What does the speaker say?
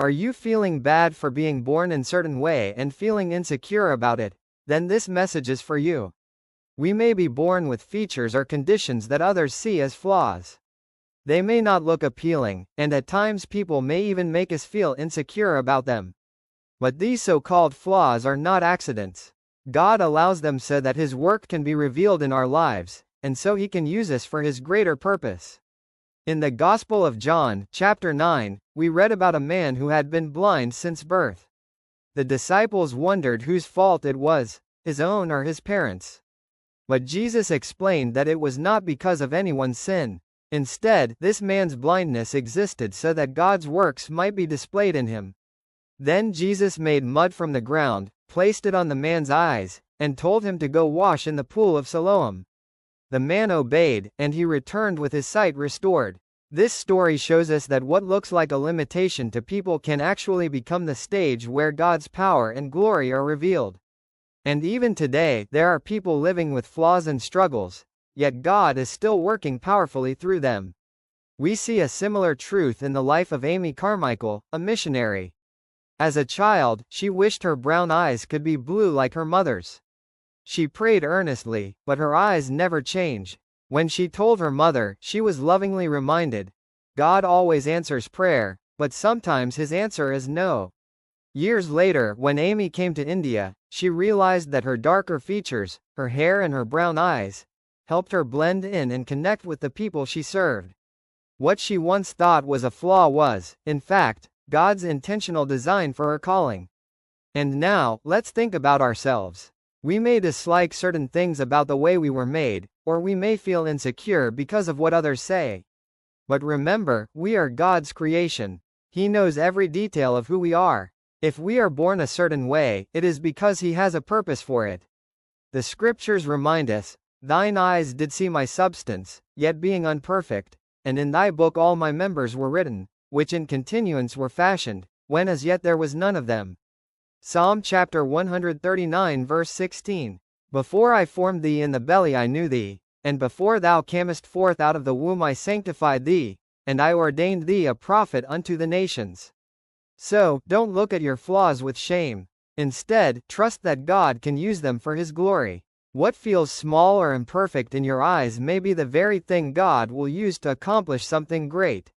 Are you feeling bad for being born in a certain way and feeling insecure about it? Then this message is for you. We may be born with features or conditions that others see as flaws. They may not look appealing, and at times people may even make us feel insecure about them. But these so-called flaws are not accidents. God allows them so that His work can be revealed in our lives, and so He can use us for His greater purpose. In the Gospel of John, chapter 9, we read about a man who had been blind since birth. The disciples wondered whose fault it was, his own or his parents'. But Jesus explained that it was not because of anyone's sin. Instead, this man's blindness existed so that God's works might be displayed in him. Then Jesus made mud from the ground, placed it on the man's eyes, and told him to go wash in the pool of Siloam. The man obeyed, and he returned with his sight restored. This story shows us that what looks like a limitation to people can actually become the stage where God's power and glory are revealed. And even today, there are people living with flaws and struggles, yet God is still working powerfully through them. We see a similar truth in the life of Amy Carmichael, a missionary. As a child, she wished her brown eyes could be blue like her mother's. She prayed earnestly, but her eyes never changed. When she told her mother, she was lovingly reminded, God always answers prayer, but sometimes His answer is no. Years later, when Amy came to India, she realized that her darker features, her hair and her brown eyes, helped her blend in and connect with the people she served. What she once thought was a flaw was, in fact, God's intentional design for her calling. And now, let's think about ourselves. We may dislike certain things about the way we were made, or we may feel insecure because of what others say. But remember, we are God's creation. He knows every detail of who we are. If we are born a certain way, it is because He has a purpose for it. The scriptures remind us, Thine eyes did see my substance, yet being unperfect, and in Thy book all my members were written, which in continuance were fashioned, when as yet there was none of them. Psalm chapter 139 verse 16. Before I formed thee in the belly I knew thee, and before thou camest forth out of the womb I sanctified thee, and I ordained thee a prophet unto the nations. So, don't look at your flaws with shame. Instead, trust that God can use them for His glory. What feels small or imperfect in your eyes may be the very thing God will use to accomplish something great.